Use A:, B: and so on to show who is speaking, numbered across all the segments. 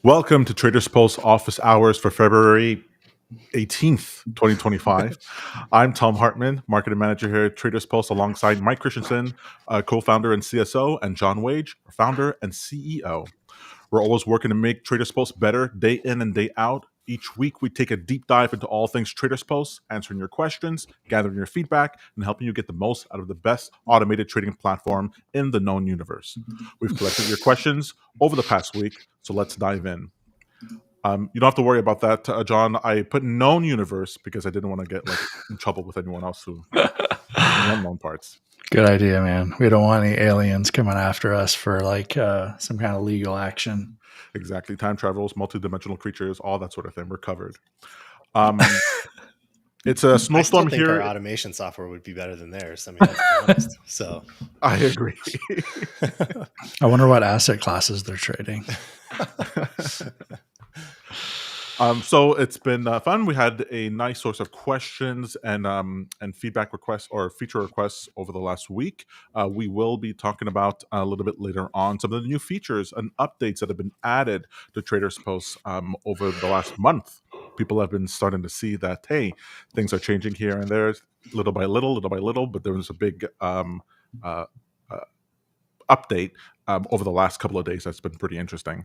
A: Welcome to TradersPost office hours for February 18th, 2025. I'm Tom Hartman, marketing manager here at TradersPost, alongside Mike Christensen, co-founder and CSO, and John Wage, founder and CEO. We're always working to make TradersPost better day in and day out. Each week, we take a deep dive into all things TradersPost, answering your questions, gathering your feedback, and helping you get the most out of the best automated trading platform in the known universe. We've collected your questions over the past week, so let's dive in. You don't have to worry about that, John. I put known universe because I didn't want to get in trouble with anyone else who unknown parts.
B: Good idea, man. We don't want any aliens coming after us for some kind of legal action.
A: Exactly. Time travels, multidimensional creatures, all that sort of thing. We're covered. It's a snowstorm
C: I still think
A: here.
C: Our automation software would be better than theirs. I mean, let's be honest. So
A: I agree.
B: I wonder what asset classes they're trading.
A: So it's been fun. We had a nice source of questions and feedback requests or feature requests over the last week. We will be talking about a little bit later on some of the new features and updates that have been added to TradersPost over the last month. People have been starting to see that, hey, things are changing here and there, little by little, but there was a big update over the last couple of days that's been pretty interesting.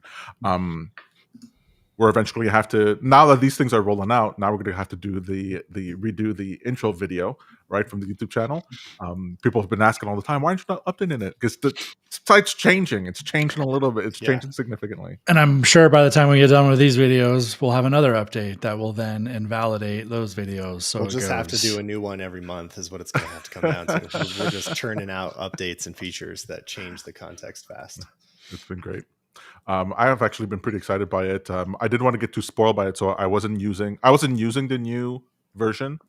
A: We're eventually have to, now that these things are rolling out, now we're going to have to do redo the intro video, right, from the YouTube channel. People have been asking all the time, why aren't you not updating it? Because the site's changing. It's changing a little bit. It's changing significantly.
B: And I'm sure by the time we get done with these videos, we'll have another update that will then invalidate those videos. So
C: we'll just have to do a new one every month is what it's going to have to come down to. We're just churning out updates and features that change the context fast.
A: It's been great. I have actually been pretty excited by it. I didn't want to get too spoiled by it, so I wasn't using the new version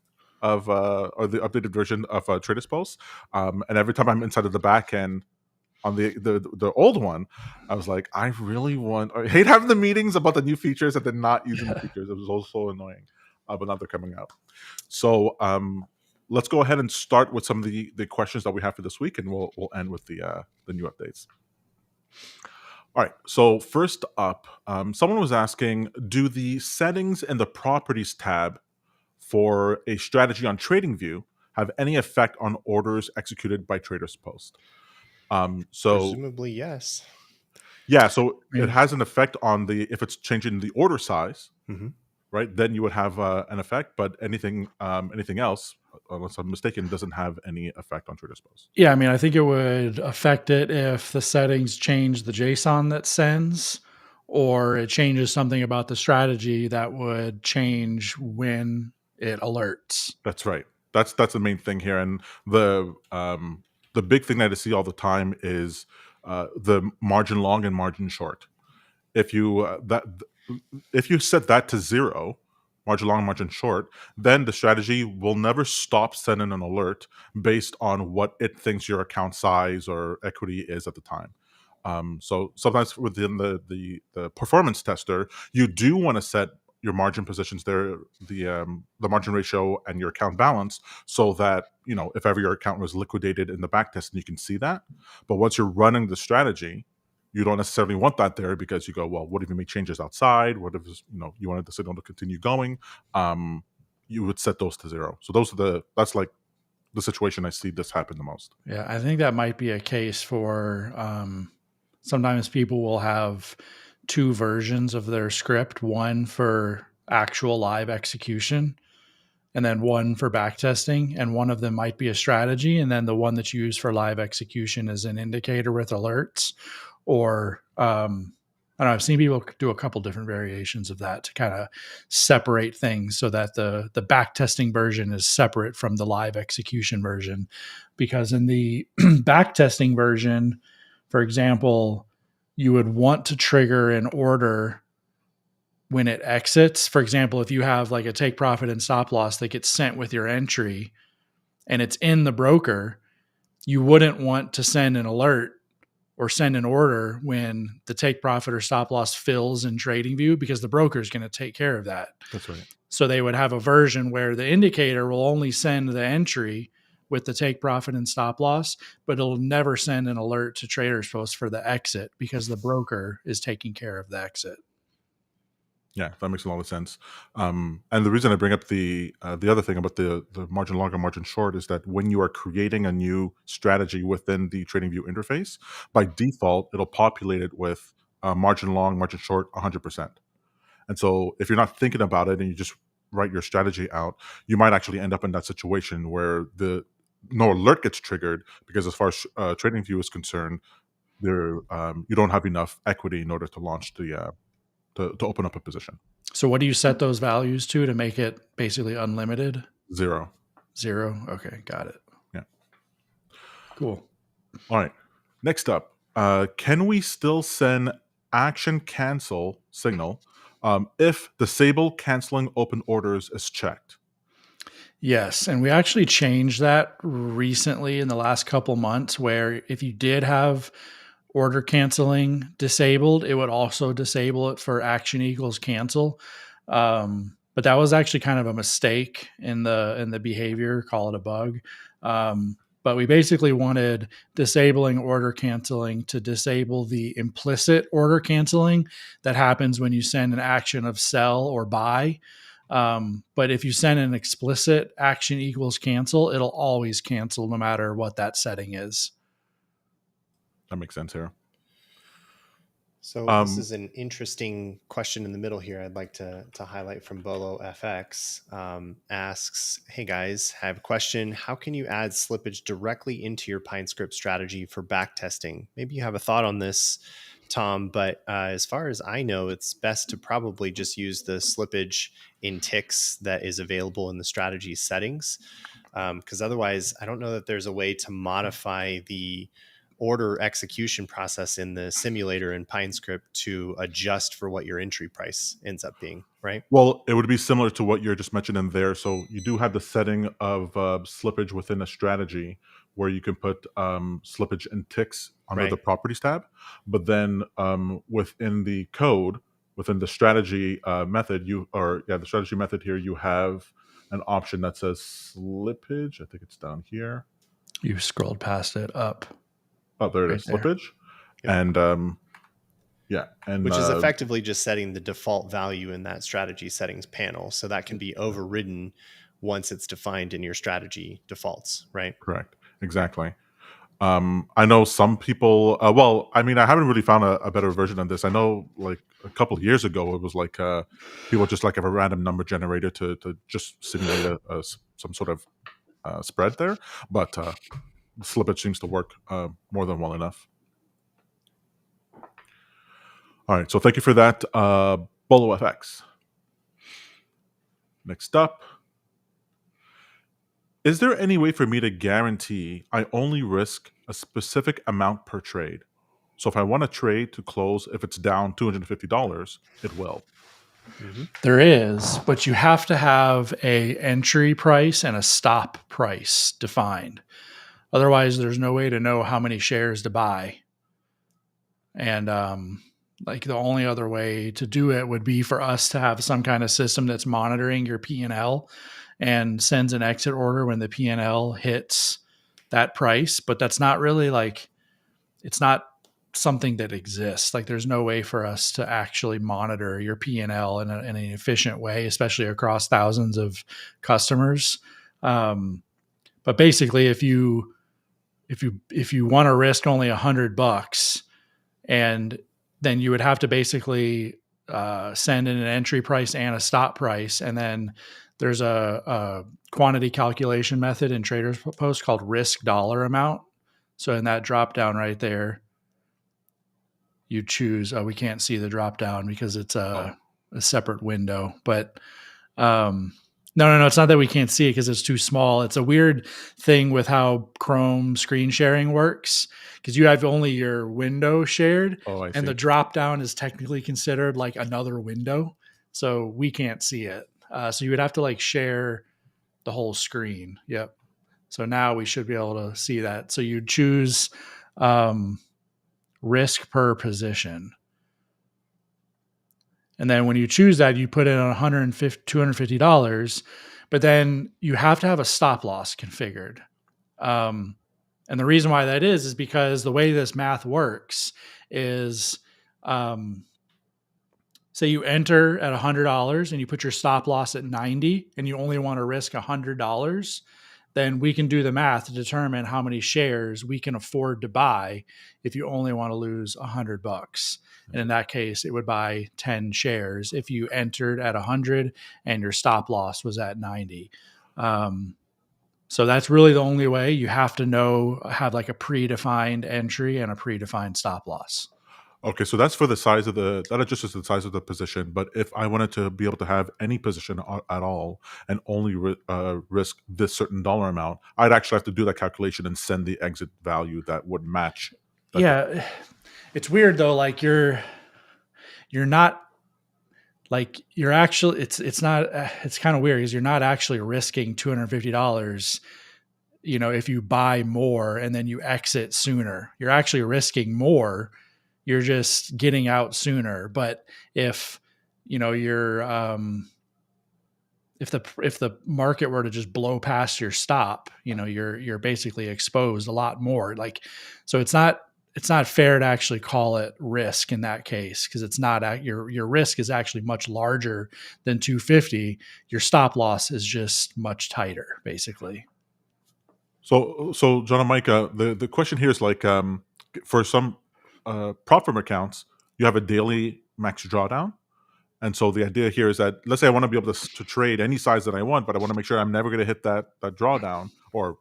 A: of or the updated version of TradersPost. And every time I'm inside of the back end on the old one, I was like, I hate having the meetings about the new features and then not using the features. It was also annoying, but now they're coming out. So let's go ahead and start with some of the questions that we have for this week, and we'll end with the new updates. All right, so first up, someone was asking, do the settings in the properties tab for a strategy on TradingView have any effect on orders executed by TradersPost? So
C: presumably, yes.
A: Yeah, so it has an effect on if it's changing the order size, right? Then you would have an effect, but anything else, unless I'm mistaken, doesn't have any effect on TradersPost.
B: Yeah, I mean, I think it would affect it if the settings change the JSON that sends, or it changes something about the strategy that would change when it alerts.
A: That's right. That's the main thing here, and the big thing that I see all the time is the margin long and margin short. If you set that to 0, margin long, margin short, then the strategy will never stop sending an alert based on what it thinks your account size or equity is at the time. So sometimes within the performance tester, you do want to set your margin positions there, the margin ratio and your account balance, so that if ever your account was liquidated in the back test, and you can see that. But once you're running the strategy, you don't necessarily want that there, because you go, well, what if you make changes outside? What if you wanted the signal to continue going? You would set those to 0. So that's like the situation I see this happen the most.
B: Yeah, I think that might be a case for sometimes people will have 2 versions of their script, one for actual live execution and then one for backtesting, and one of them might be a strategy, and then the one that you use for live execution is an indicator with alerts. Or I don't know, I've seen people do a couple different variations of that to kind of separate things so that the backtesting version is separate from the live execution version. Because in the backtesting version, for example, you would want to trigger an order when it exits. For example, if you have like a take profit and stop loss that gets sent with your entry and it's in the broker, you wouldn't want to send an alert or send an order when the take profit or stop loss fills in TradingView, because the broker is going to take care of that.
A: That's right.
B: So they would have a version where the indicator will only send the entry with the take profit and stop loss, but it'll never send an alert to TradersPost for the exit, because the broker is taking care of the exit.
A: Yeah, that makes a lot of sense. And the reason I bring up the other thing about the margin long and margin short is that when you are creating a new strategy within the TradingView interface, by default it'll populate it with margin long, margin short, 100%. And so if you're not thinking about it and you just write your strategy out, you might actually end up in that situation where no alert gets triggered because as far as TradingView is concerned, you don't have enough equity in order to launch to open up a position.
B: So what do you set those values to make it basically unlimited?
A: 0.
B: 0? Okay, got it.
A: Yeah.
B: Cool.
A: All right. Next up, can we still send action cancel signal if disable canceling open orders is checked?
B: Yes, and we actually changed that recently in the last couple months, where if you did have order canceling disabled, it would also disable it for action equals cancel. But that was actually kind of a mistake in the behavior, call it a bug. But we basically wanted disabling order canceling to disable the implicit order canceling that happens when you send an action of sell or buy. But if you send an explicit action equals cancel, it'll always cancel no matter what that setting is.
A: That makes sense here.
C: So this is an interesting question in the middle here. I'd like to highlight from Bolo FX. Asks, hey guys, I have a question. How can you add slippage directly into your PineScript strategy for back testing? Maybe you have a thought on this, Tom, but as far as I know, it's best to probably just use the slippage in ticks that is available in the strategy settings. Because otherwise, I don't know that there's a way to modify the order execution process in the simulator in PineScript to adjust for what your entry price ends up being, right?
A: Well, it would be similar to what you're just mentioning there. So you do have the setting of slippage within a strategy where you can put slippage in ticks under the properties tab. But then within the code, within the strategy method, the strategy method here, you have an option that says slippage. I think it's down here.
B: You scrolled past it up.
A: Oh, there it is, slippage. Yep. And
C: which is effectively just setting the default value in that strategy settings panel. So that can be overridden once it's defined in your strategy defaults, right?
A: Correct. Exactly. I know some people, I haven't really found a better version of this. I know like a couple of years ago, it was like people just like have a random number generator to just simulate some sort of spread there. But slippage seems to work more than well enough. All right, so thank you for that, Bolo FX. Next up, is there any way for me to guarantee I only risk a specific amount per trade? So if I want a trade to close, if it's down $250, it will.
B: Mm-hmm. There is, but you have to have a entry price and a stop price defined. Otherwise, there's no way to know how many shares to buy. And like the only other way to do it would be for us to have some kind of system that's monitoring your P&L and sends an exit order when the P&L hits that price. But that's not really it's not something that exists. Like there's no way for us to actually monitor your P&L in an efficient way, especially across thousands of customers. But basically, if you want to risk only $100, and then you would have to basically send in an entry price and a stop price, and then there's a quantity calculation method in TradersPost called risk dollar amount. So in that drop down right there, you choose. We can't see the drop down because it's a separate window, but no, it's not that we can't see it because it's too small. It's a weird thing with how Chrome screen sharing works because you have only your window shared, and the drop down is technically considered like another window, so we can't see it. So you would have to like share the whole screen. Yep. So now we should be able to see that. So you choose risk per position. And then when you choose that, you put in $250, but then you have to have a stop loss configured. And the reason why that is because the way this math works is say you enter at $100 and you put your stop loss at 90 and you only want to risk $100, then we can do the math to determine how many shares we can afford to buy if you only want to lose $100. And in that case, it would buy 10 shares if you entered at 100 and your stop loss was at 90. So that's really the only way. You have to have like a predefined entry and a predefined stop loss.
A: Okay, so that's for the size of that adjusts the size of the position. But if I wanted to be able to have any position at all and only risk this certain dollar amount, I'd actually have to do that calculation and send the exit value that would match.
B: Yeah, it's weird though. Like you're not like you're actually it's not it's kind of weird because you're not actually risking $250. If you buy more and then you exit sooner, you're actually risking more. You're just getting out sooner. But if you're if the market were to just blow past your stop, you're basically exposed a lot more. So it's not fair to actually call it risk in that case, because it's not your risk is actually much larger than 250. Your stop loss is just much tighter, basically.
A: So John and Mike, the question here is for some prop firm accounts, you have a daily max drawdown. And so the idea here is that, let's say I want to be able to trade any size that I want, but I want to make sure I'm never going to hit that drawdown, or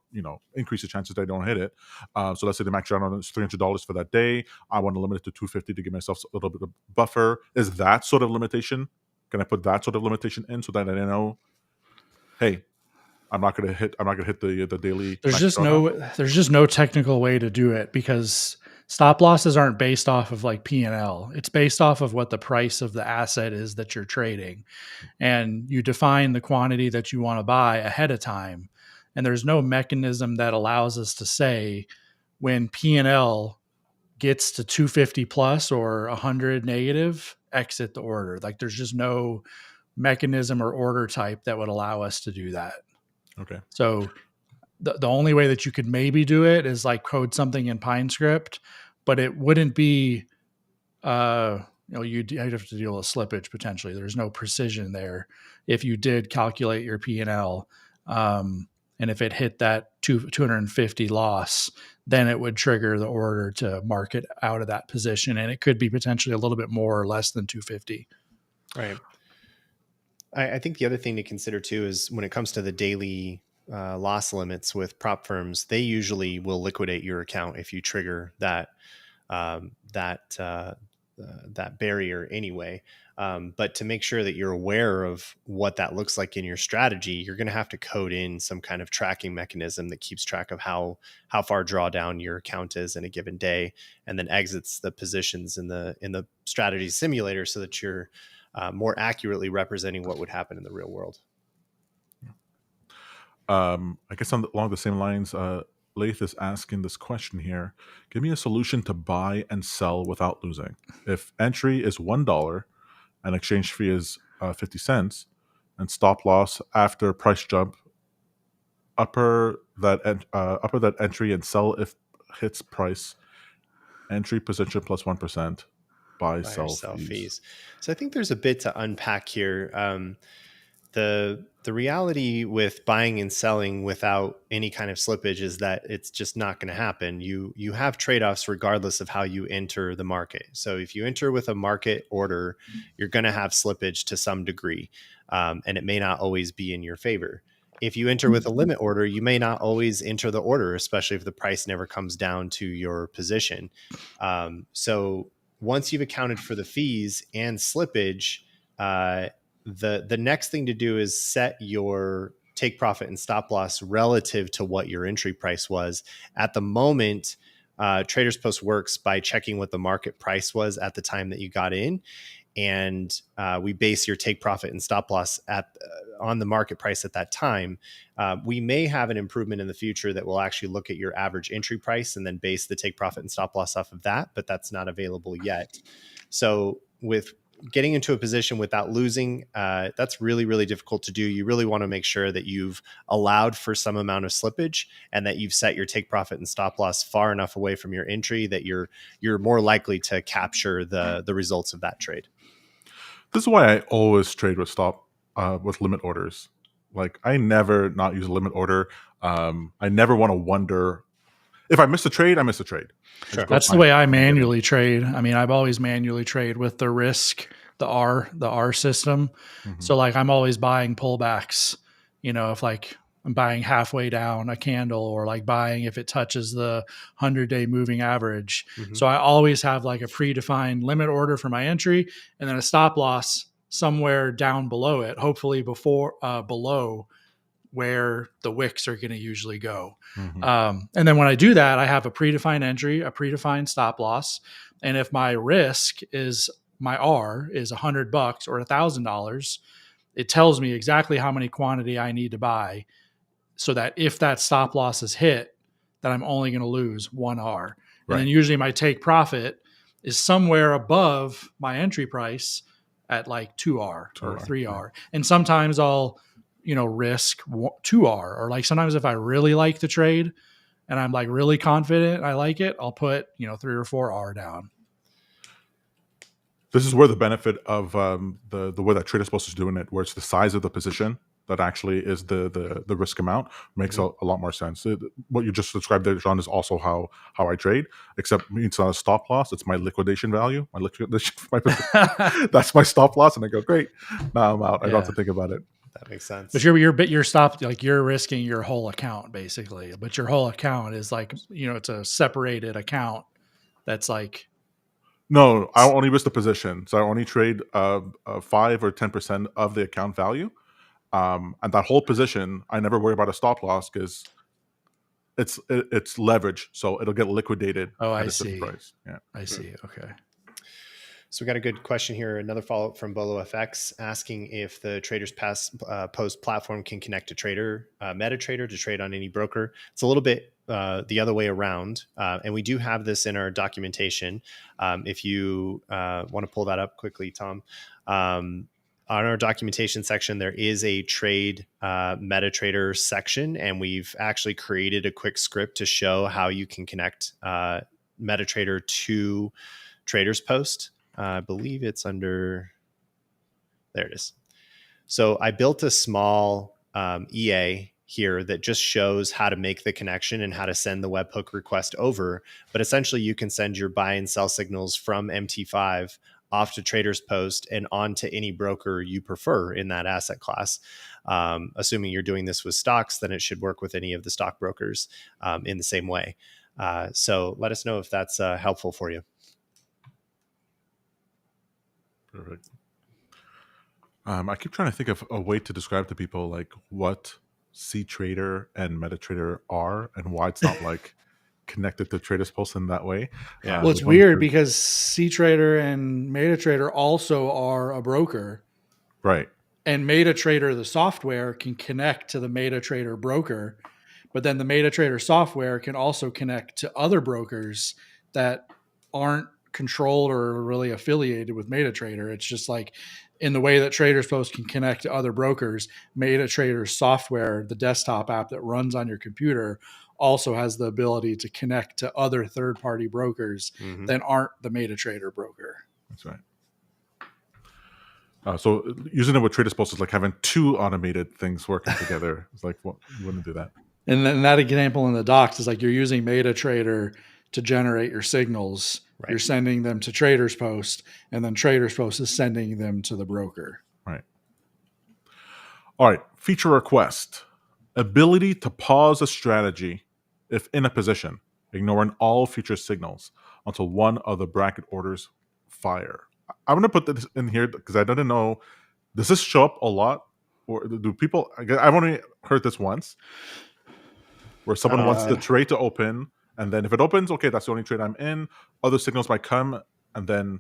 A: increase the chances that I don't hit it. So let's say the max drawdown is $300 for that day. I want to limit it to $250 to give myself a little bit of buffer. Is that sort of limitation? Can I put that sort of limitation in so that I know, hey, I'm not going to hit the daily.
B: There's just no technical way to do it, because stop losses aren't based off of like P&L. It's based off of what the price of the asset is that you're trading. And you define the quantity that you want to buy ahead of time. And there's no mechanism that allows us to say when P&L gets to 250 plus or 100 negative, exit the order. Like there's just no mechanism or order type that would allow us to do that.
A: Okay.
B: So the only way that you could maybe do it is like code something in PineScript, but it wouldn't be, you'd have to deal with slippage potentially. There's no precision there. If you did calculate your P&L, and if it hit that 250 loss, then it would trigger the order to market out of that position. And it could be potentially a little bit more or less than 250.
C: Right. I think the other thing to consider too is when it comes to the daily loss limits with prop firms, they usually will liquidate your account if you trigger that barrier anyway. But to make sure that you're aware of what that looks like in your strategy, you're going to have to code in some kind of tracking mechanism that keeps track of how far drawdown your account is in a given day, and then exits the positions in the strategy simulator so that you're more accurately representing what would happen in the real world.
A: I guess along the same lines, Lath is asking this question here. Give me a solution to buy and sell without losing. If entry is $1 and exchange fee is 50 cents, and stop loss after price jump, upper that entry, and sell if hits price, entry position plus 1%. Buy sell fees.
C: So I think there's a bit to unpack here. The reality with buying and selling without any kind of slippage is that it's just not going to happen. You have trade-offs regardless of how you enter the market. So if you enter with a market order, you're going to have slippage to some degree, and it may not always be in your favor. If you enter with a limit order, you may not always enter the order, especially if the price never comes down to your position. So once you've accounted for the fees and slippage, the next thing to do is set your take profit and stop loss relative to what your entry price was. At the moment, TradersPost works by checking what the market price was at the time that you got in. And we base your take profit and stop loss on the market price at that time. We may have an improvement in the future that will actually look at your average entry price and then base the take profit and stop loss off of that, but that's not available yet. So with getting into a position without losing, that's really, really difficult to do. You really want to make sure that you've allowed for some amount of slippage and that you've set your take profit and stop loss far enough away from your entry that you're more likely to capture the results of that trade.
A: This is why I always trade with with limit orders. Like I never not use a limit order. I never want to wonder if I miss a trade. I miss a trade.
C: Sure.
B: That's the way I manually trade. I mean, I've always manually trade with the risk, the R system.
A: Mm-hmm.
B: So like I'm always buying pullbacks, if like I'm buying halfway down a candle, or like buying if it touches the 100-day moving average.
C: Mm-hmm.
B: So I always have like a predefined limit order for my entry, and then a stop loss somewhere down below it, hopefully below where the wicks are going to usually go.
A: Mm-hmm.
B: And then when I do that, I have a predefined entry, a predefined stop loss. And if my risk is my R is $100 or $1,000, it tells me exactly how many quantity I need to buy, so that if that stop loss is hit, that I'm only going to lose 1 R.
A: Right.
B: And then usually my take profit is somewhere above my entry price at like 2R or 3R. Yeah. And sometimes I'll, risk 2R, or like sometimes if I really like the trade and I'm like really confident I like it, I'll put, 3 or 4R down.
A: This is where the benefit of the way that TradesPost is doing it, where it's the size of the position that actually is the risk amount, makes a lot more sense. What you just described there, John, is also how I trade, except it's not a stop loss. It's my liquidation value. That's my stop loss, and I go, great, now I'm out. I don't have to think about it.
C: That makes sense.
B: But you're stopped, like you're risking your whole account basically. But your whole account is like, it's a separated account that's like.
A: No, I only risk the position. So I only trade 5 or 10% of the account value. And that whole position, I never worry about a stop loss because it's leverage. So it'll get liquidated at a certain price. Yeah.
B: I see. Okay.
C: So we got a good question here. Another follow-up from Bolo FX asking if the TradersPost platform can connect to MetaTrader to trade on any broker. It's a little bit the other way around. And we do have this in our documentation. If you want to pull that up quickly, Tom, on our documentation section, there is a trade MetaTrader section, and we've actually created a quick script to show how you can connect MetaTrader to TradersPost. I believe it's under, there it is. So I built a small EA here that just shows how to make the connection and how to send the webhook request over. But essentially you can send your buy and sell signals from MT5 off to TradersPost and on to any broker you prefer in that asset class. Assuming you're doing this with stocks, then it should work with any of the stock brokers in the same way. So let us know if that's helpful for you.
A: Perfect. I keep trying to think of a way to describe to people like what CTrader and MetaTrader are and why it's not like connected to TradersPost in that way.
B: Yeah. Well, it's weird because CTrader and MetaTrader also are a broker.
A: Right.
B: And MetaTrader, the software, can connect to the MetaTrader broker, but then the MetaTrader software can also connect to other brokers that aren't controlled or really affiliated with MetaTrader. It's just like in the way that TradersPost can connect to other brokers, MetaTrader software, the desktop app that runs on your computer, also has the ability to connect to other third-party brokers that aren't the MetaTrader broker.
A: That's right. So using it with TradersPost is like having two automated things working together. It's like, well, you wouldn't do that.
B: And then that example in the docs is like you're using MetaTrader to generate your signals. Right. You're sending them to TradersPost, and then TradersPost is sending them to the broker.
A: Right. All right. Feature request. Ability to pause a strategy if in a position, ignoring all future signals until one of the bracket orders fire. I'm going to put this in here because I didn't know. Does this show up a lot? Or do people... I've only heard this once, where someone wants the trade to open, and then if it opens, okay, that's the only trade I'm in. Other signals might come, and then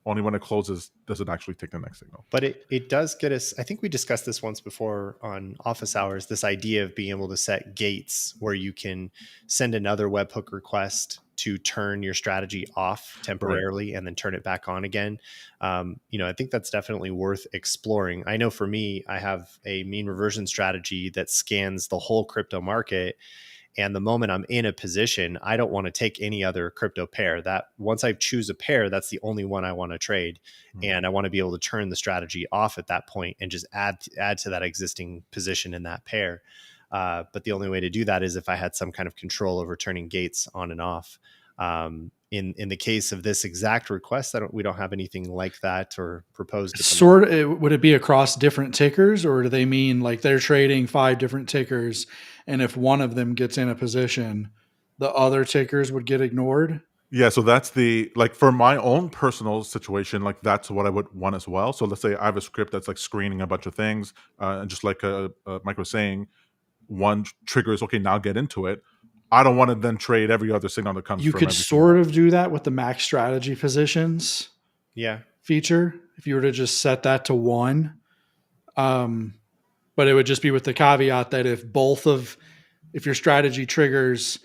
A: only when it closes does it actually take the next signal.
C: But it does get us, I think we discussed this once before on office hours, this idea of being able to set gates where you can send another webhook request to turn your strategy off temporarily and then turn it back on again. I think that's definitely worth exploring. I know for me, I have a mean reversion strategy that scans the whole crypto market. And the moment I'm in a position, I don't want to take any other crypto pair. That once I choose a pair, that's the only one I want to trade. And I want to be able to turn the strategy off at that point and just add to that existing position in that pair. But the only way to do that is if I had some kind of control over turning gates on and off. In the case of this exact request, we don't have anything like that or proposed.
B: Would it be across different tickers, or do they mean like they're trading 5 different tickers, and if one of them gets in a position, the other tickers would get ignored?
A: Yeah, so that's like for my own personal situation, like that's what I would want as well. So let's say I have a script that's like screening a bunch of things, and just like Mike was saying, one triggers, okay, now get into it. I don't want to then trade every other signal that comes.
B: You could sort of do that with the max strategy positions feature if you were to just set that to 1. But it would just be with the caveat that if your strategy triggers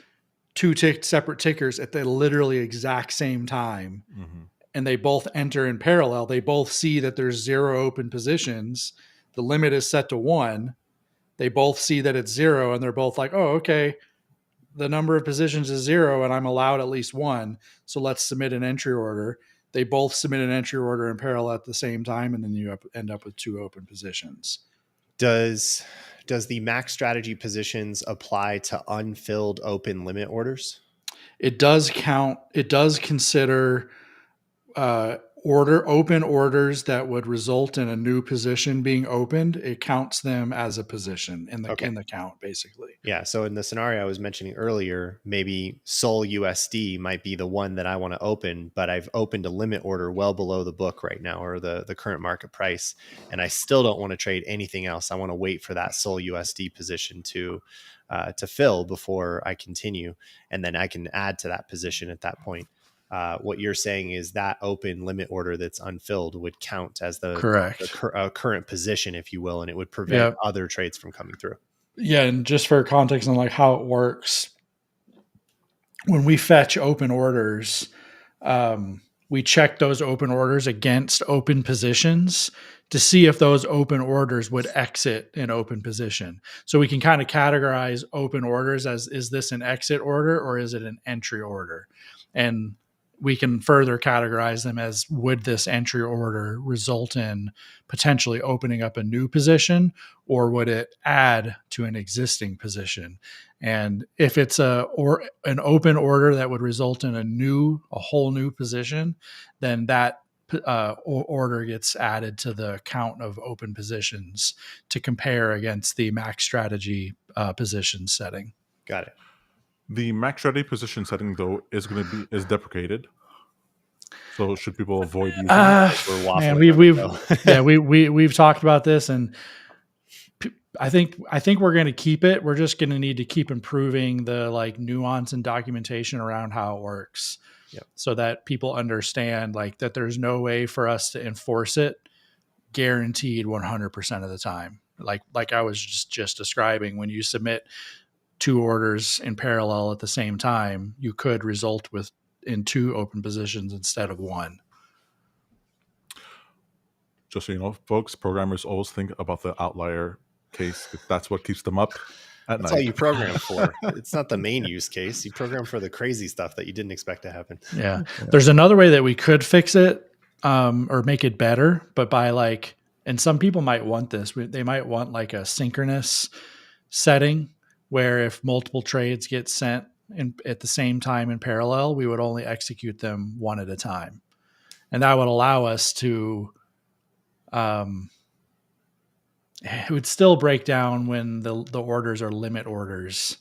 B: 2 separate tickers at the literally exact same time, and they both enter in parallel, they both see that there's 0 open positions. The limit is set to 1. They both see that it's 0, and they're both like, oh, okay, the number of positions is 0 and I'm allowed at least 1. So let's submit an entry order. They both submit an entry order in parallel at the same time. And then you end up with 2 open positions.
C: Does the max strategy positions apply to unfilled open limit orders?
B: It does count. It does consider open orders that would result in a new position being opened. It counts them as a position in the count, basically.
C: Yeah. So in the scenario I was mentioning earlier, maybe Sol USD might be the one that I want to open, but I've opened a limit order well below the book right now, or the current market price, and I still don't want to trade anything else. I want to wait for that Sol USD position to fill before I continue, and then I can add to that position at that point. What you're saying is that open limit order that's unfilled would count as the current position, if you will, and it would prevent other trades from coming through.
B: Yeah, and just for context on like how it works, when we fetch open orders, we check those open orders against open positions to see if those open orders would exit an open position. So we can kind of categorize open orders as, is this an exit order or is it an entry order? And we can further categorize them as, would this entry order result in potentially opening up a new position, or would it add to an existing position? And if it's an open order that would result in a whole new position, then that order gets added to the count of open positions to compare against the max strategy position setting.
C: Got it.
A: The max strategy position setting, though, is deprecated. So should people avoid using it?
B: Man, we've talked about this, and I think we're going to keep it. We're just going to need to keep improving the like nuance and documentation around how it works, so that people understand like that there's no way for us to enforce it guaranteed 100% of the time. Like I was just describing, when you submit 2 orders in parallel at the same time, you could result in 2 open positions instead of 1.
A: Just so you know, folks, programmers always think about the outlier case. That's what keeps them up at night.
C: That's all you program for. It's not the main use case. You program for the crazy stuff that you didn't expect to happen.
B: Yeah. There's another way that we could fix it or make it better, but by like, and some people might want this. They might want like a synchronous setting where if multiple trades get sent at the same time in parallel, we would only execute them one at a time. And that would allow us to, it would still break down when the orders are limit orders.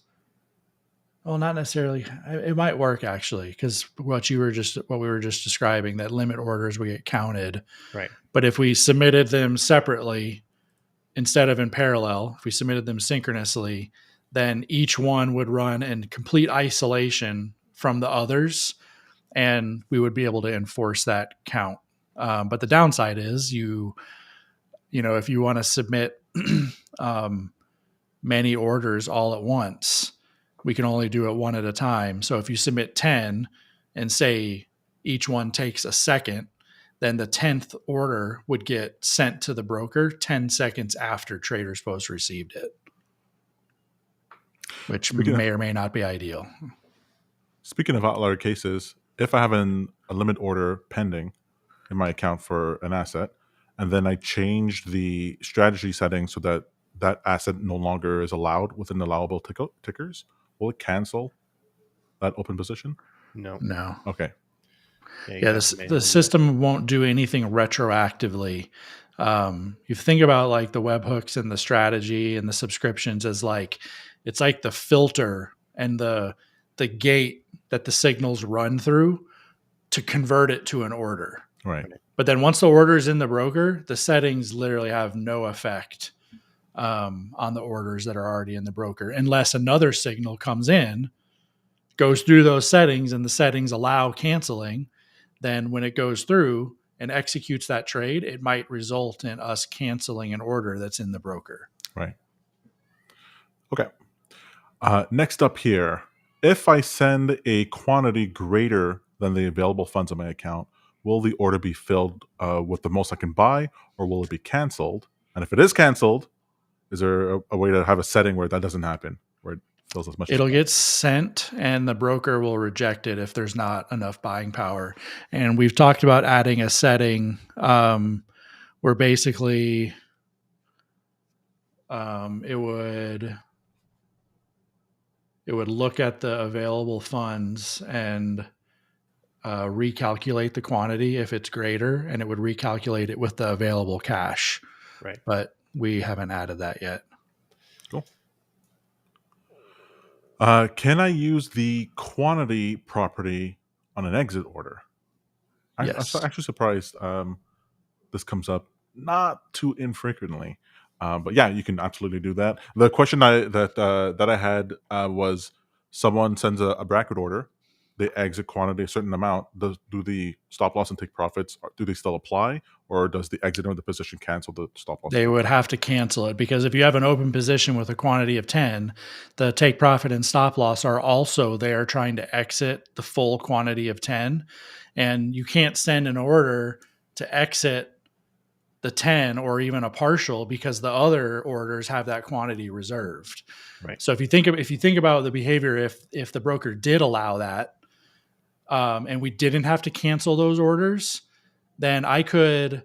B: Well, not necessarily. It might work actually, because what we were just describing, that limit orders would get counted.
C: Right.
B: But if we submitted them separately instead of in parallel, if we submitted them synchronously, then each one would run in complete isolation from the others, and we would be able to enforce that count. But the downside is if you want to submit many orders all at once, we can only do it one at a time. So if you submit 10 and say each one takes a second, then the 10th order would get sent to the broker 10 seconds after TradesPost received it. which may or may not be ideal.
A: Speaking of outlier cases, if I have a limit order pending in my account for an asset, and then I change the strategy settings so that that asset no longer is allowed within the allowable tickers, will it cancel that open position?
C: No.
A: Okay.
B: Yeah, the system won't do anything retroactively. You think about like the webhooks and the strategy and the subscriptions as like, it's like the filter and the gate that the signals run through to convert it to an order.
A: Right.
B: But then once the order is in the broker, the settings literally have no effect on the orders that are already in the broker, unless another signal comes in, goes through those settings, and the settings allow canceling. Then when it goes through and executes that trade, it might result in us canceling an order that's in the broker.
A: Right. Okay. Next up here, if I send a quantity greater than the available funds in my account, will the order be filled with the most I can buy, or will it be canceled? And if it is canceled, is there a way to have a setting where that doesn't happen, where it fills as much?
B: It'll get sent, and the broker will reject it if there's not enough buying power. And we've talked about adding a setting where basically it would look at the available funds and recalculate the quantity if it's greater, and it would recalculate it with the available cash.
C: Right.
B: But we haven't added that yet.
A: Cool. Can I use the quantity property on an exit order?
B: Yes.
A: I'm actually surprised this comes up not too infrequently. But yeah, you can absolutely do that. The question that I had was, someone sends a bracket order, they exit quantity a certain amount. Do the stop loss and take profits, do they still apply, or does the exit of the position cancel the stop loss?
B: They would have to cancel it, because if you have an open position with a quantity of 10, the take profit and stop loss are also there trying to exit the full quantity of 10. And you can't send an order to exit the 10 or even a partial, because the other orders have that quantity reserved.
C: Right.
B: So if you think about the behavior, if the broker did allow that, and we didn't have to cancel those orders, then I could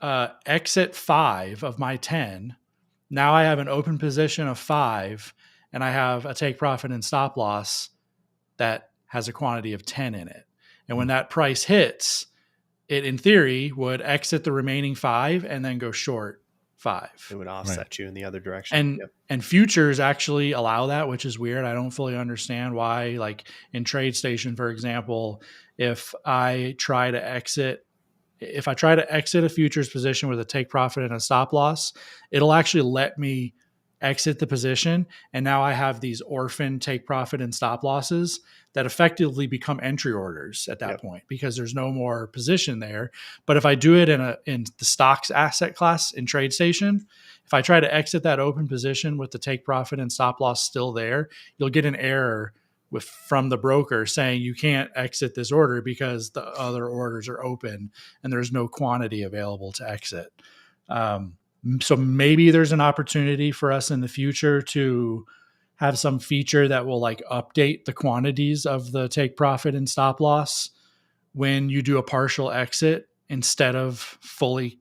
B: exit 5 of my 10. Now I have an open position of 5, and I have a take profit and stop loss that has a quantity of 10 in it. And when that price hits, it in theory would exit the remaining 5 and then go short 5.
C: It would offset you in the other direction.
B: And futures actually allow that, which is weird. I don't fully understand why. Like in TradeStation, for example, if I try to exit a futures position with a take profit and a stop loss, it'll actually let me exit the position. And now I have these orphan take profit and stop losses that effectively become entry orders at that point, because there's no more position there. But if I do it in the stocks asset class in TradeStation, if I try to exit that open position with the take profit and stop loss still there, you'll get an error from the broker saying you can't exit this order because the other orders are open and there's no quantity available to exit. So maybe there's an opportunity for us in the future to have some feature that will like update the quantities of the take profit and stop loss when you do a partial exit instead of fully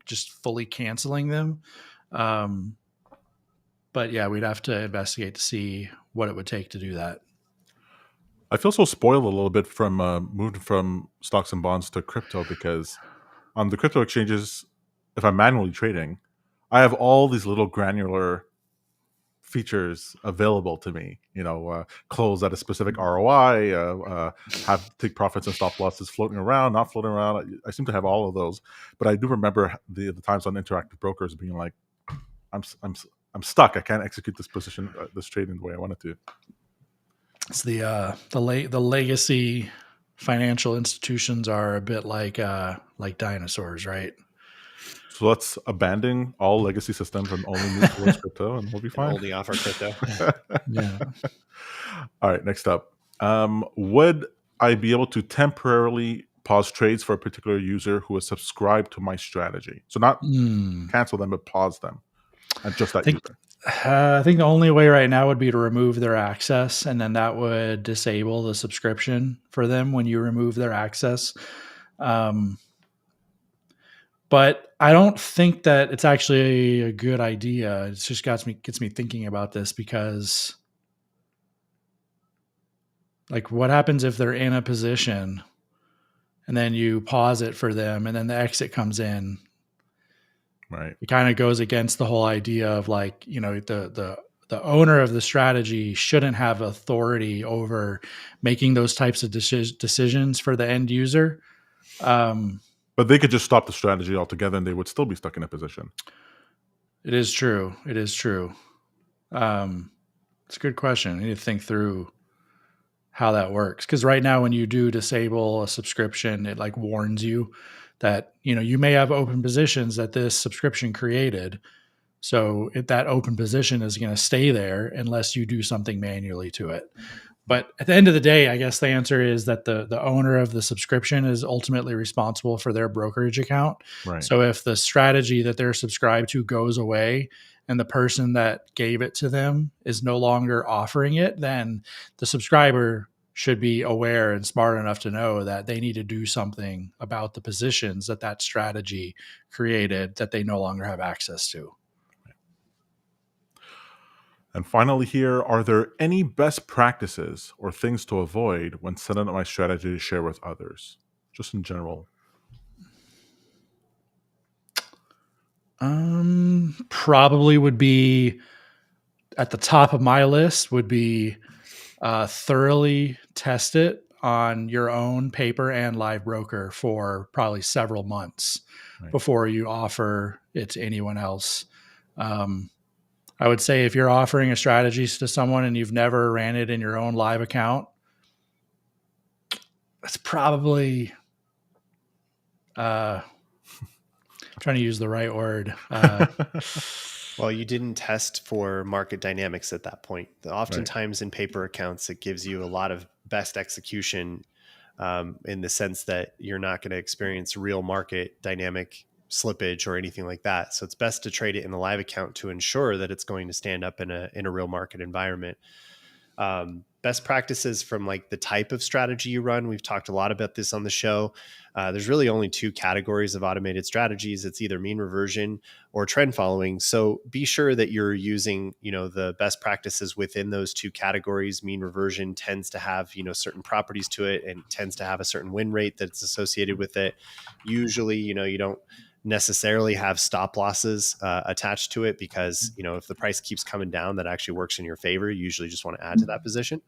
B: canceling them. But yeah, we'd have to investigate to see what it would take to do that.
A: I feel so spoiled a little bit from moving from stocks and bonds to crypto, because on the crypto exchanges, if I'm manually trading, I have all these little granular features available to me. Close at a specific ROI, have take profits and stop losses floating around, not floating around. I seem to have all of those, but I do remember the times on Interactive Brokers being like, I'm stuck. I can't execute this position, this trade in the way I wanted to.
B: It's the legacy financial institutions are a bit like dinosaurs, right?
A: So let's abandon all legacy systems and only move towards crypto, and we'll be fine.
C: Only offer crypto.
B: Yeah.
A: All right, next up. Would I be able to temporarily pause trades for a particular user who is subscribed to my strategy? So not cancel them, but pause them. and just that
B: I think,
A: user?
B: I think the only way right now would be to remove their access, and then that would disable the subscription for them when you remove their access. But I don't think that it's actually a good idea. It just gets me thinking about this, because like, what happens if they're in a position and then you pause it for them and then the exit comes in?
A: Right.
B: It kind of goes against the whole idea of, like, the owner of the strategy shouldn't have authority over making those types of decisions for the end user.
A: But they could just stop the strategy altogether and they would still be stuck in a position.
B: It is true. It is true. It's a good question. I need to think through how that works, because right now when you do disable a subscription, it like warns you that you may have open positions that this subscription created. So that open position is going to stay there unless you do something manually to it. But at the end of the day, I guess the answer is that the owner of the subscription is ultimately responsible for their brokerage account.
A: Right.
B: So if the strategy that they're subscribed to goes away and the person that gave it to them is no longer offering it, then the subscriber should be aware and smart enough to know that they need to do something about the positions that strategy created that they no longer have access to.
A: And finally here, are there any best practices or things to avoid when setting up my strategy to share with others? Just in general.
B: Probably would be at the top of my list would be thoroughly test it on your own paper and live broker for probably several months before you offer it to anyone else. I would say if you're offering a strategy to someone and you've never ran it in your own live account, that's probably trying to use the right word.
C: Well, you didn't test for market dynamics at that point. Oftentimes in paper accounts, it gives you a lot of best execution in the sense that you're not going to experience real market dynamic slippage or anything like that. So it's best to trade it in a live account to ensure that it's going to stand up in a real market environment. Best practices from like the type of strategy you run. We've talked a lot about this on the show. There's really only two categories of automated strategies. It's either mean reversion or trend following. So be sure that you're using, the best practices within those two categories. Mean reversion tends to have, certain properties to it and tends to have a certain win rate that's associated with it. Usually, you don't necessarily have stop losses attached to it because, if the price keeps coming down, that actually works in your favor. You usually just want to add to that position.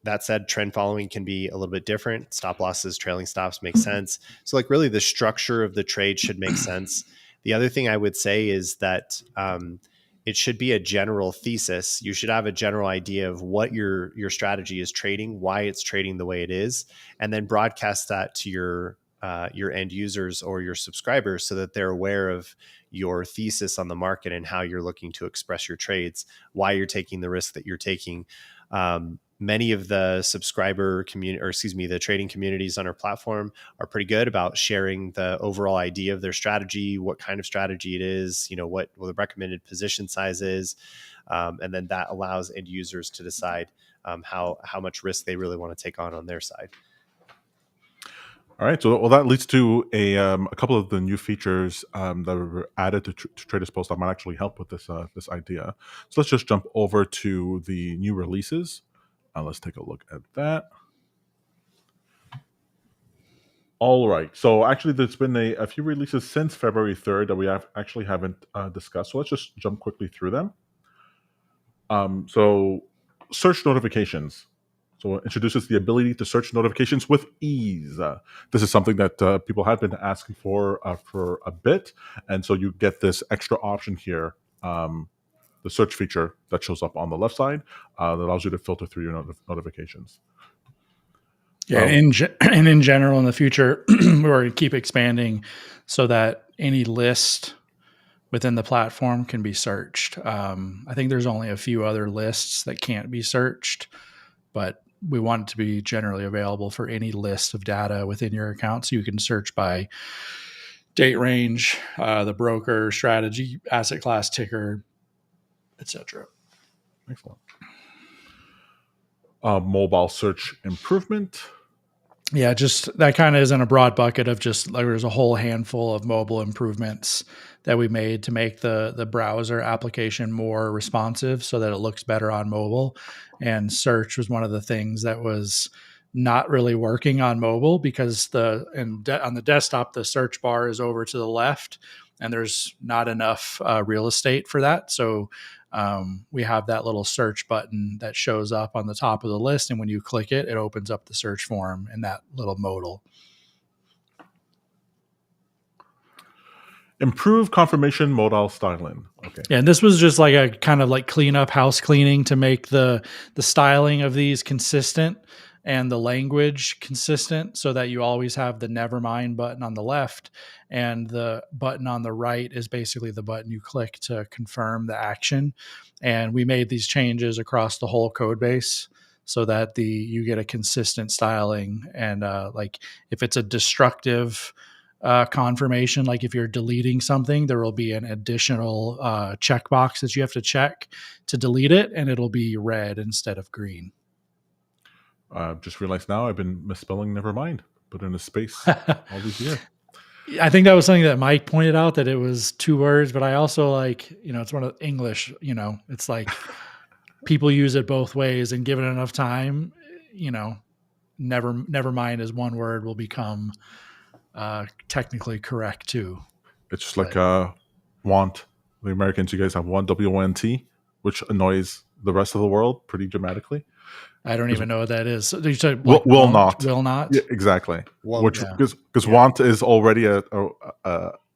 C: That said, trend following can be a little bit different. Stop losses, trailing stops make sense. So like really the structure of the trade should make sense. The other thing I would say is that it should be a general thesis. You should have a general idea of what your strategy is trading, why it's trading the way it is, and then broadcast that to your end users or your subscribers so that they're aware of your thesis on the market and how you're looking to express your trades, why you're taking the risk that you're taking. Many of the subscriber community, the trading communities on our platform are pretty good about sharing the overall idea of their strategy, what kind of strategy it is, what the recommended position size is. And then that allows end users to decide how much risk they really want to take on their side.
A: All right, so that leads to a couple of the new features that were added to TradesPost that might actually help with this idea. So let's just jump over to the new releases. Let's take a look at that. All right, so actually there's been a few releases since February 3rd that we haven't discussed. So let's just jump quickly through them. So search notifications. So it introduces the ability to search notifications with ease. This is something that people have been asking for a bit. And so you get this extra option here, the search feature that shows up on the left side that allows you to filter through your notifications.
B: Yeah, in general, in the future, we're going to keep expanding so that any list within the platform can be searched. I think there's only a few other lists that can't be searched, but we want it to be generally available for any list of data within your account. So you can search by date range, the broker, strategy, asset class, ticker, etc.
A: Excellent. Mobile search improvement.
B: Yeah, just that kind of is in a broad bucket of just like there's a whole handful of mobile improvements that we made to make the browser application more responsive so that it looks better on mobile. And search was one of the things that was not really working on mobile because on the desktop the search bar is over to the left and there's not enough real estate for that. So we have that little search button that shows up on the top of the list. And when you click it, it opens up the search form in that little modal.
A: Improve confirmation modal styling. Okay.
B: Yeah, and this was just like a kind of like clean up, house cleaning to make the styling of these consistent and the language consistent so that you always have the never mind button on the left and the button on the right is basically the button you click to confirm the action. And we made these changes across the whole code base so that you get a consistent styling. And like if it's a destructive confirmation, like if you're deleting something, there will be an additional checkbox that you have to check to delete it, and it'll be red instead of green.
A: Just realized now I've been misspelling never mind. Put in a space all these years.
B: I think that was something that Mike pointed out, that it was 2 words, but I also like, it's one of English, it's like people use it both ways, and given enough time, never mind as 1 word will become technically correct too.
A: It's just like want. The Americans, you guys have one W-O-N-T, which annoys the rest of the world pretty dramatically.
B: I don't even know what that is. So you said
A: will not.
B: Will not.
A: Yeah, exactly.
C: Won't,
A: because want is already a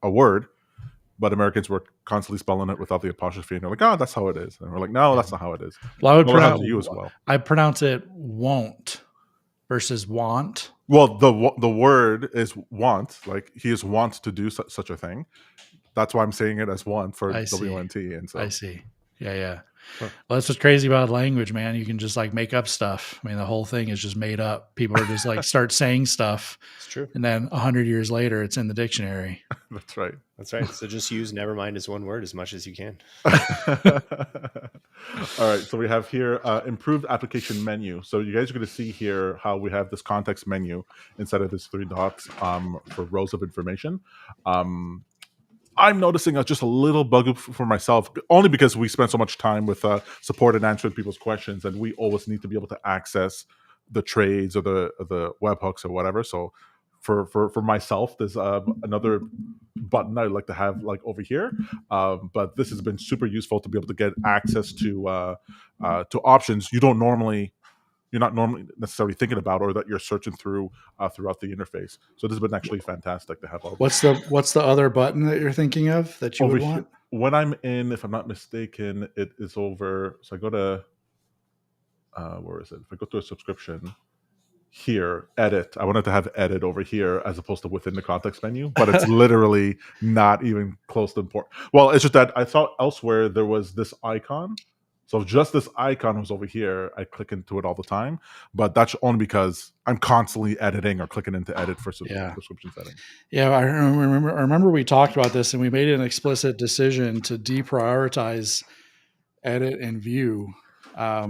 A: word, but Americans were constantly spelling it without the apostrophe, and they're like, "Oh, that's how it is," and we're like, "No, that's not how it is."
B: Well, I would
A: pronounce you as well.
B: I pronounce it won't versus want.
A: Well, the word is want, like he is want to do such a thing. That's why I'm saying it as want for W-N-T. And so
B: I see. Yeah. Huh. Well, that's what's crazy about language, man. You can just like make up stuff. I mean, the whole thing is just made up. People are just like start saying stuff.
C: It's true.
B: And then 100 years later, it's in the dictionary.
A: That's right.
C: That's right. So just use never mind as 1 word as much as you can.
A: All right. So we have here improved application menu. So you guys are going to see here how we have this context menu instead of this 3 dots for rows of information. I'm noticing just a little bug for myself, only because we spend so much time with support and answering people's questions, and we always need to be able to access the trades or the webhooks or whatever. So for myself, there's another button I'd like to have like over here, but this has been super useful to be able to get access to options you're not normally necessarily thinking about, or that you're searching through throughout the interface. So this has been actually fantastic to have.
B: What's the other button that you're thinking of that you would want?
A: When I'm in, if I'm not mistaken, it is over. So I go to where is it? If I go to a subscription here, edit. I wanted to have edit over here as opposed to within the context menu, but it's literally not even close to important. Well, it's just that I thought elsewhere there was this icon. So if just this icon was over here, I click into it all the time. But that's only because I'm constantly editing or clicking into edit for subscription settings.
B: Yeah, I remember we talked about this, and we made an explicit decision to deprioritize edit and view. But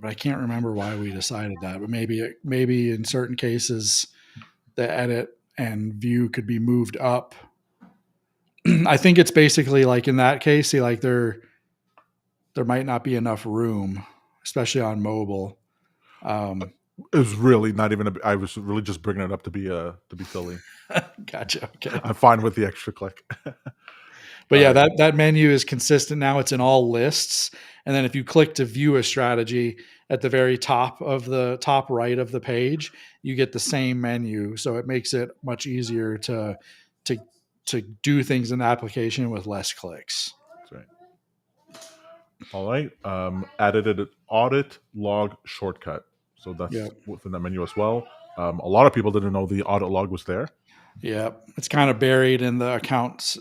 B: I can't remember why we decided that. But maybe in certain cases, the edit and view could be moved up. I think it's basically like in that case, like there might not be enough room, especially on mobile.
A: It was really not even. I was really just bringing it up to be silly.
B: Gotcha. Okay,
A: I'm fine with the extra click.
B: But yeah, that menu is consistent now. It's in all lists, and then if you click to view a strategy at the very top of the top right of the page, you get the same menu. So it makes it much easier to do things in the application with less clicks.
A: That's right. All right. Added an audit log shortcut. So that's within that menu as well. A lot of people didn't know the audit log was there.
B: Yeah, it's kind of buried in the account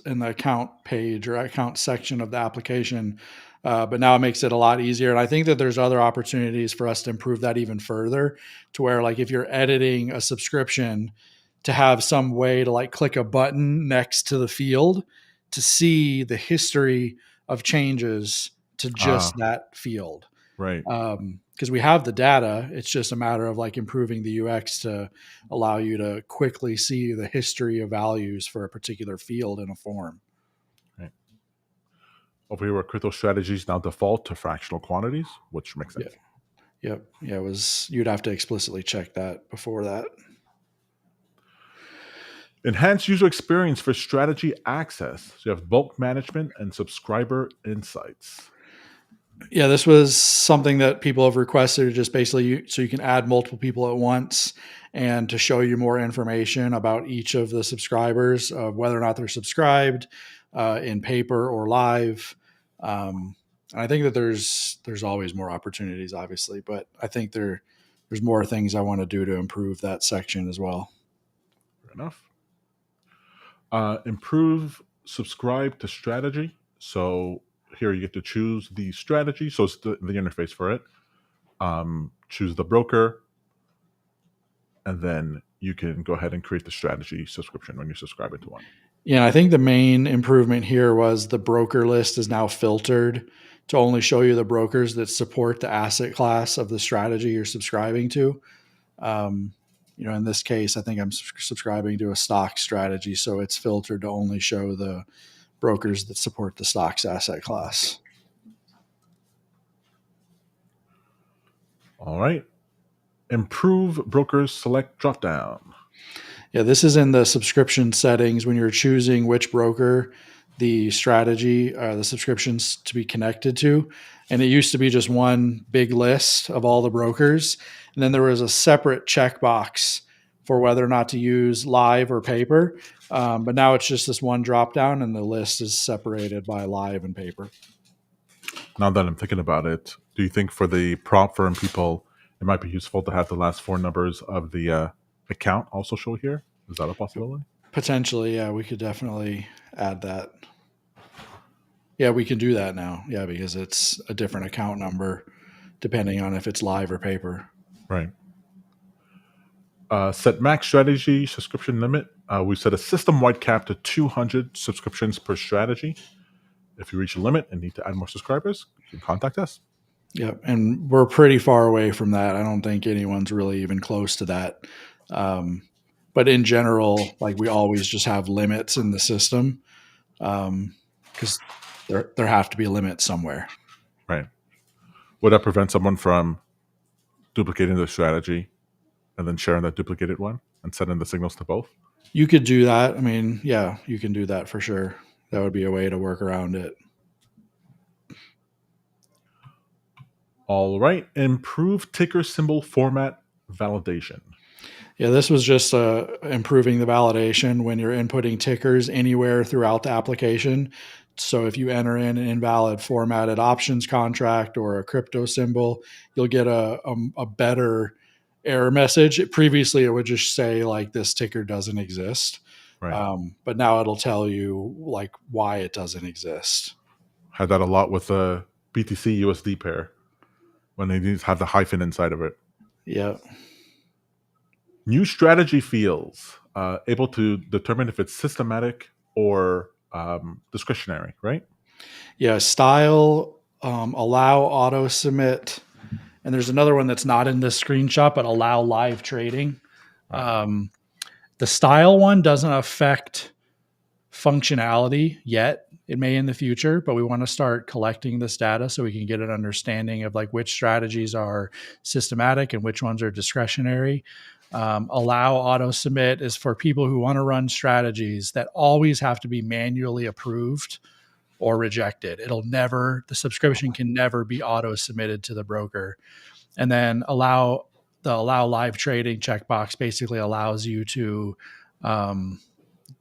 B: page or account section of the application. But now it makes it a lot easier. And I think that there's other opportunities for us to improve that even further, to where like if you're editing a subscription to have some way to like click a button next to the field to see the history of changes to just that field.
A: Right.
B: Because we have the data. It's just a matter of like improving the UX to allow you to quickly see the history of values for a particular field in a form.
A: Right. Over here, where crypto strategies now default to fractional quantities, which makes sense.
B: Yep. Yeah, you'd have to explicitly check that before that.
A: Enhanced user experience for strategy access. So you have bulk management and subscriber insights.
B: Yeah, this was something that people have requested, just basically so you can add multiple people at once and to show you more information about each of the subscribers, of whether or not they're subscribed in paper or live. And I think that there's always more opportunities, obviously, but I think there's more things I want to do to improve that section as well.
A: Fair enough. Improve subscribe to strategy. So here you get to choose the strategy. So it's the interface for it. Choose the broker. And then you can go ahead and create the strategy subscription when you subscribe into one.
B: Yeah, I think the main improvement here was the broker list is now filtered to only show you the brokers that support the asset class of the strategy you're subscribing to. In this case, I think I'm subscribing to a stock strategy, so it's filtered to only show the brokers that support the stocks asset class.
A: All right. Improve brokers select dropdown.
B: Yeah, this is in the subscription settings when you're choosing which broker the strategy, the subscriptions to be connected to. And it used to be just one big list of all the brokers. And then there was a separate checkbox for whether or not to use live or paper. But now it's just this one drop down and the list is separated by live and paper.
A: Now that I'm thinking about it, do you think for the prop firm people, it might be useful to have the last four numbers of the account also show here? Is that a possibility?
B: Potentially, yeah. We could definitely add that. Yeah, we can do that now. Yeah, because it's a different account number depending on if it's live or paper.
A: Right. Set max strategy subscription limit. We set a system-wide cap to 200 subscriptions per strategy. If you reach a limit and need to add more subscribers, you can contact us.
B: Yep, and we're pretty far away from that. I don't think anyone's really even close to that. But in general, like we always just have limits in the system because there have to be limits somewhere.
A: Right. Would that prevent someone from duplicating the strategy and then sharing that duplicated one and sending the signals to both?
B: You could do that. I mean, yeah, you can do that for sure. That would be a way to work around it.
A: All right. Improve ticker symbol format validation.
B: Yeah, this was just improving the validation when you're inputting tickers anywhere throughout the application. So if you enter in an invalid formatted options contract or a crypto symbol, you'll get a better error message. Previously, it would just say like this ticker doesn't exist.
A: Right.
B: But now it'll tell you like why it doesn't exist.
A: Had that a lot with the BTC USD pair when they need to have the hyphen inside of it.
B: Yeah.
A: New strategy fields, able to determine if it's systematic or discretionary, right?
B: Yeah, style, allow auto submit, and there's another one that's not in this screenshot, but allow live trading. The style one doesn't affect functionality yet. It may in the future, but we want to start collecting this data so we can get an understanding of like which strategies are systematic and which ones are discretionary. Allow auto submit is for people who want to run strategies that always have to be manually approved or rejected. The subscription can never be auto submitted to the broker. And then allow live trading checkbox basically allows you to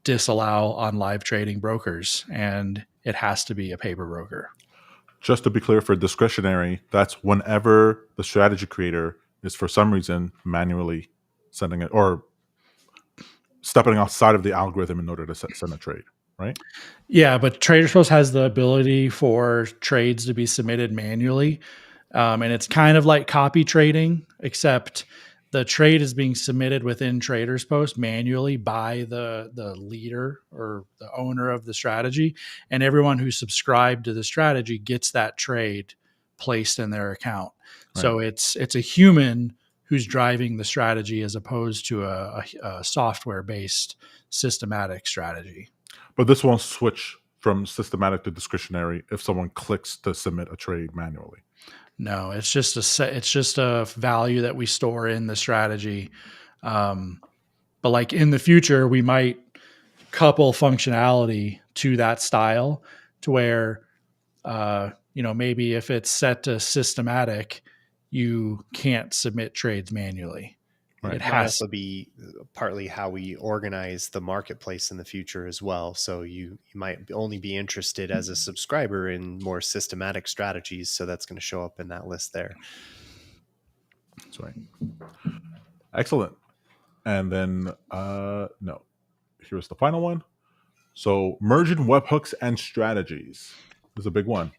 B: disallow on live trading brokers, and it has to be a paper broker.
A: Just to be clear, for discretionary, that's whenever the strategy creator is for some reason manually sending it or stepping outside of the algorithm in order to send a trade, right?
B: Yeah, but TradерSpost has the ability for trades to be submitted manually. And it's kind of like copy trading, except the trade is being submitted within TradersPost manually by the leader or the owner of the strategy, and everyone who subscribed to the strategy gets that trade placed in their account. Right. So it's a human who's driving the strategy as opposed to a software-based systematic strategy.
A: But this won't switch from systematic to discretionary if someone clicks to submit a trade manually.
B: No, it's just a value that we store in the strategy. But like in the future, we might couple functionality to that style to where, maybe if it's set to systematic, you can't submit trades manually.
C: Right. It has also be partly how we organize the marketplace in the future as well. So you might only be interested as a subscriber in more systematic strategies. So that's going to show up in that list there.
A: That's right. Excellent. And then, no, here's the final one. So merging webhooks and strategies is a big one.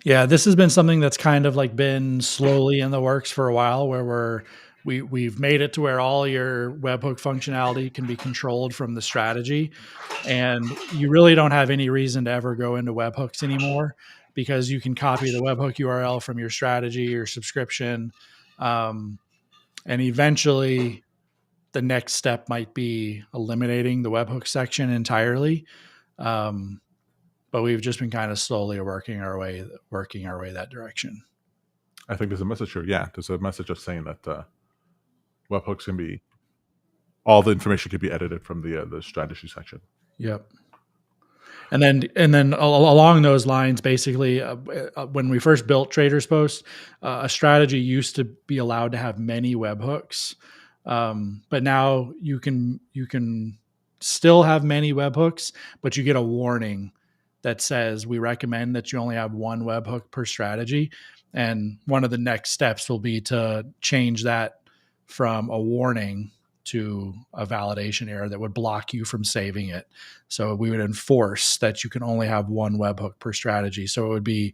B: Yeah, this has been something that's kind of like been slowly in the works for a while, where we've made it to where all your webhook functionality can be controlled from the strategy, and you really don't have any reason to ever go into webhooks anymore because you can copy the webhook URL from your strategy or subscription, and eventually the next step might be eliminating the webhook section entirely. But we've just been kind of slowly working our way that direction.
A: I think there's a message here. Yeah, there's a message of saying that webhooks can be, all the information can be edited from the strategy section.
B: Yep. And then along those lines, basically, when we first built TradersPost, a strategy used to be allowed to have many webhooks, but now you can still have many webhooks, but you get a warning that says we recommend that you only have one webhook per strategy. And one of the next steps will be to change that from a warning to a validation error that would block you from saving it. So we would enforce that you can only have one webhook per strategy. So it would be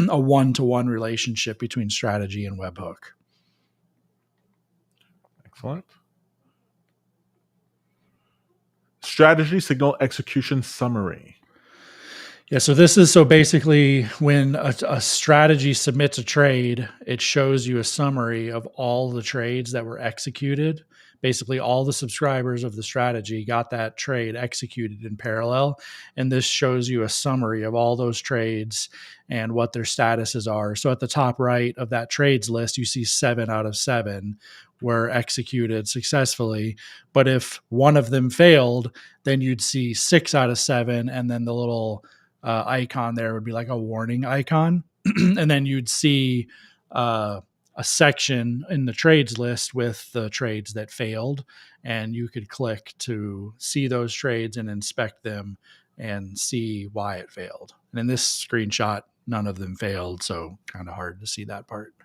B: a one-to-one relationship between strategy and webhook.
A: Excellent. Strategy signal execution summary.
B: Yeah, so basically when a strategy submits a trade, it shows you a summary of all the trades that were executed. Basically, all the subscribers of the strategy got that trade executed in parallel. And this shows you a summary of all those trades and what their statuses are. So at the top right of that trades list, you see 7 out of 7 were executed successfully. But if one of them failed, then you'd see 6 out of 7, and then the little icon there would be like a warning icon. And then you'd see a section in the trades list with the trades that failed, and you could click to see those trades and inspect them and see why it failed. And in this screenshot, none of them failed, so kind of hard to see that part.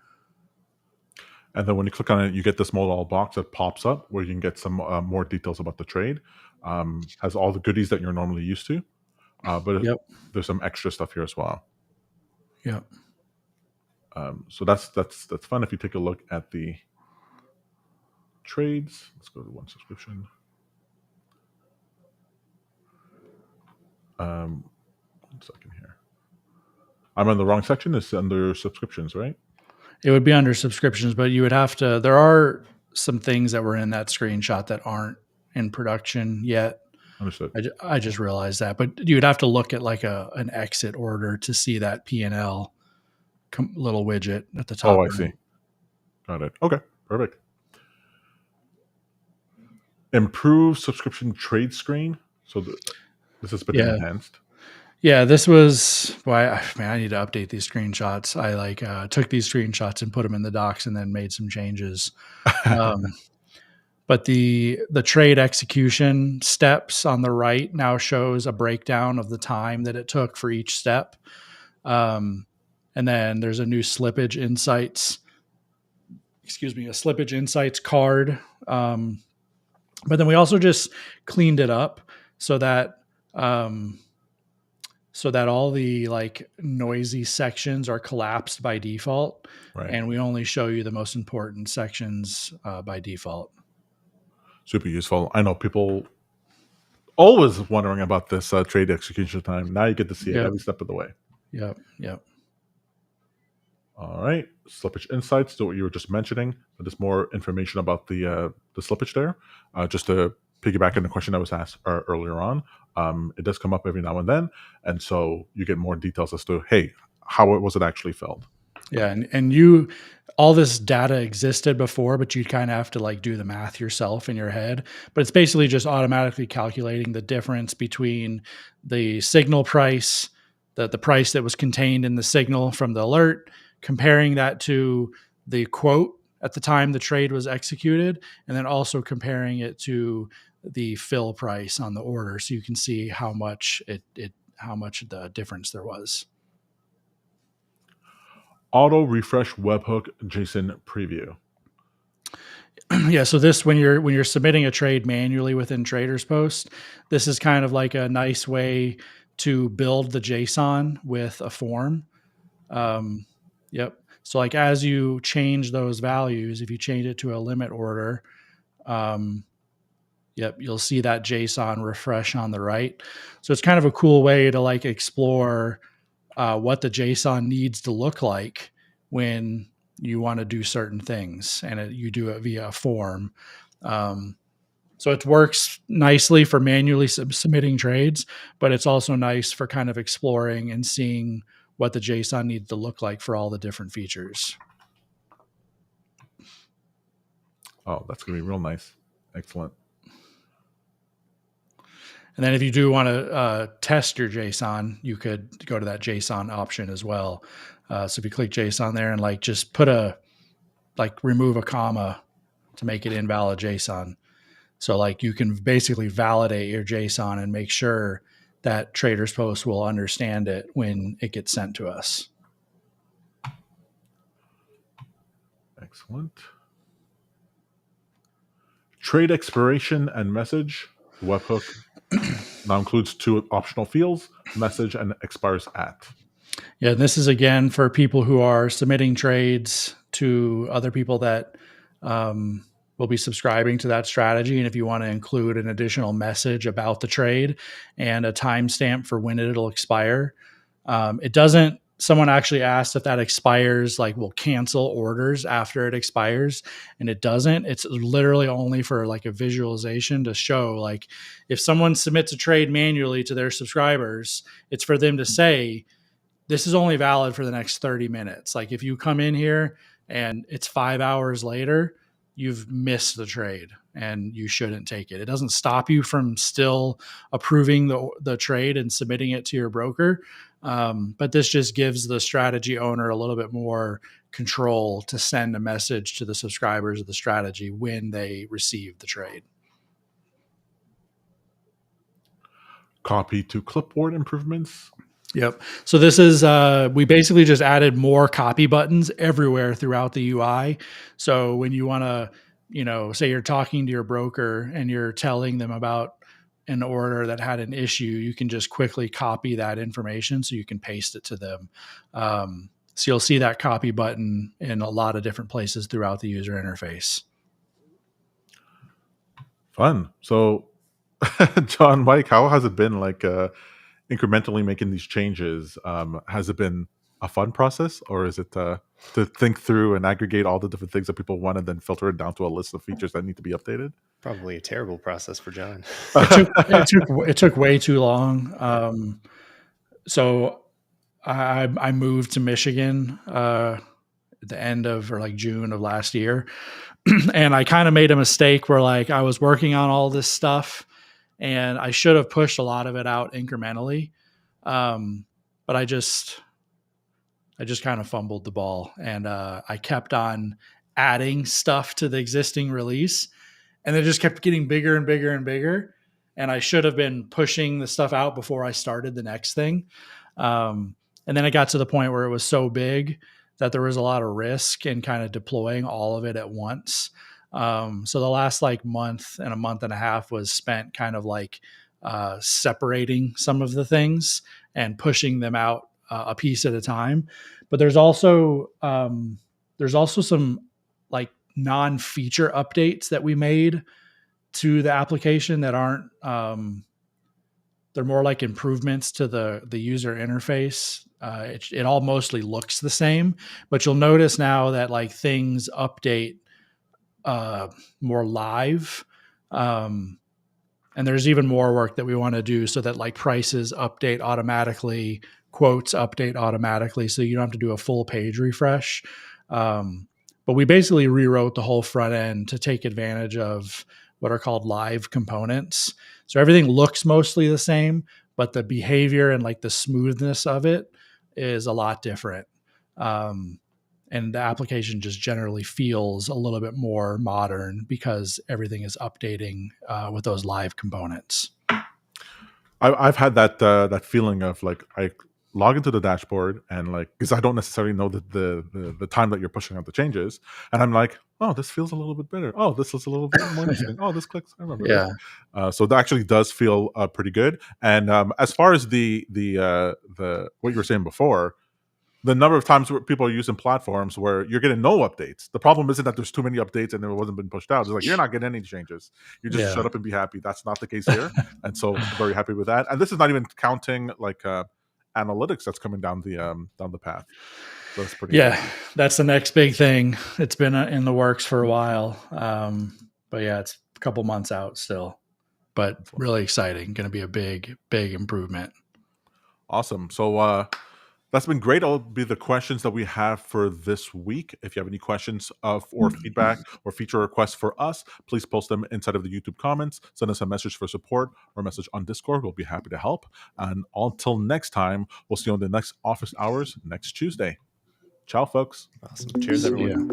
A: And then when you click on it, you get this little box that pops up where you can get some more details about the trade. Has all the goodies that you're normally used to. But yep, there's some extra stuff here as well.
B: Yep.
A: So that's fun. If you take a look at the trades, let's go to one subscription. 1 second here. I'm in the wrong section. It's under subscriptions, right?
B: It would be under subscriptions, but you would have to. There are some things that were in that screenshot that aren't in production yet.
A: Understood.
B: I just realized that, but you would have to look at like an exit order to see that P&L little widget at the top.
A: Oh, I see. Got it. Okay, perfect. Improve subscription trade screen. So this has been enhanced.
B: Yeah, this was I need to update these screenshots. I took these screenshots and put them in the docs and then made some changes. But the trade execution steps on the right now shows a breakdown of the time that it took for each step. And then there's a new slippage insights. A slippage insights card. But then we also just cleaned it up so that so that all the like noisy sections are collapsed by default.
A: Right.
B: And we only show you the most important sections by default.
A: Super useful. I know people always wondering about this trade execution time. Now you get to see it every step of the way.
B: Yep.
A: All right, slippage insights to what you were just mentioning. There's more information about the slippage there. Just to piggyback on the question that was asked earlier on, it does come up every now and then, and so you get more details as to, hey, how was it actually filled?
B: Yeah, and all this data existed before, but you kind of have to like do the math yourself in your head. But it's basically just automatically calculating the difference between the signal price, the price that was contained in the signal from the alert, comparing that to the quote at the time the trade was executed, and then also comparing it to the fill price on the order, so you can see how much how much the difference there was.
A: Auto refresh webhook JSON preview.
B: Yeah, so this when you're submitting a trade manually within TradersPost, this is kind of like a nice way to build the JSON with a form. Yep. So like as you change those values, if you change it to a limit order, yep, you'll see that JSON refresh on the right. So it's kind of a cool way to like explore what the JSON needs to look like when you want to do certain things, and you do it via a form. So it works nicely for manually submitting trades, but it's also nice for kind of exploring and seeing what the JSON needs to look like for all the different features.
A: Oh, that's going to be real nice. Excellent.
B: And then if you do want to test your JSON, you could go to that JSON option as well. So if you click JSON there and like just remove a comma to make it invalid JSON. So like you can basically validate your JSON and make sure that TradersPost will understand it when it gets sent to us.
A: Excellent. Trade expiration and message. Webhook now includes 2 optional fields, message and expires at.
B: Yeah, this is again for people who are submitting trades to other people that will be subscribing to that strategy. And if you want to include an additional message about the trade and a timestamp for when it'll expire, it doesn't. Someone actually asked if that expires, like will cancel orders after it expires, and it doesn't. It's literally only for like a visualization to show, like if someone submits a trade manually to their subscribers, it's for them to say, this is only valid for the next 30 minutes. Like if you come in here and it's 5 hours later, you've missed the trade and you shouldn't take it. It doesn't stop you from still approving the trade and submitting it to your broker. But this just gives the strategy owner a little bit more control to send a message to the subscribers of the strategy when they receive the trade.
A: Copy to clipboard improvements.
B: Yep. So this is, we basically just added more copy buttons everywhere throughout the UI. So when you want to, say you're talking to your broker and you're telling them about an order that had an issue, you can just quickly copy that information so you can paste it to them. So you'll see that copy button in a lot of different places throughout the user interface.
A: Fun. So, John, Mike, how has it been like incrementally making these changes? Has it been a fun process, or is it to think through and aggregate all the different things that people want and then filter it down to a list of features that need to be updated?
C: Probably a terrible process for John.
B: It took way too long. So I moved to Michigan at the end of June of last year, and I kind of made a mistake where like I was working on all this stuff, and I should have pushed a lot of it out incrementally, but I just kind of fumbled the ball, and I kept on adding stuff to the existing release, and it just kept getting bigger and bigger and bigger. And I should have been pushing the stuff out before I started the next thing. And then it got to the point where it was so big that there was a lot of risk in kind of deploying all of it at once. So the last month and a half was spent kind of separating some of the things and pushing them out a piece at a time. But there's also some like non-feature updates that we made to the application that aren't they're more like improvements to the user interface. It all mostly looks the same, but you'll notice now that like things update more live. And there's even more work that we want to do so that like prices update automatically, quotes update automatically, so you don't have to do a full page refresh. But we basically rewrote the whole front end to take advantage of what are called live components. So everything looks mostly the same, but the behavior and like the smoothness of it is a lot different. And the application just generally feels a little bit more modern because everything is updating with those live components.
A: I've had that feeling of like I log into the dashboard and like, because I don't necessarily know the time that you're pushing out the changes, and I'm like, oh, this feels a little bit better. Oh, this is a little bit more interesting. Oh, this clicks. I remember.
B: Yeah.
A: This. So that actually does feel pretty good. And as far as the what you were saying before, the number of times where people are using platforms where you're getting no updates. The problem isn't that there's too many updates and it wasn't been pushed out. It's like, you're not getting any changes. You just shut up and be happy. That's not the case here. And so I'm very happy with that. And this is not even counting like analytics that's coming down the path. So that's pretty
B: good. That's the next big thing. It's been in the works for a while. But yeah, it's a couple months out still. But really exciting. Going to be a big, big improvement.
A: Awesome. So that's been great. That'll be the questions that we have for this week. If you have any questions or feedback or feature requests for us, please post them inside of the YouTube comments. Send us a message for support or a message on Discord. We'll be happy to help. And until next time, we'll see you on the next office hours next Tuesday. Ciao, folks.
C: Awesome. Cheers, everyone.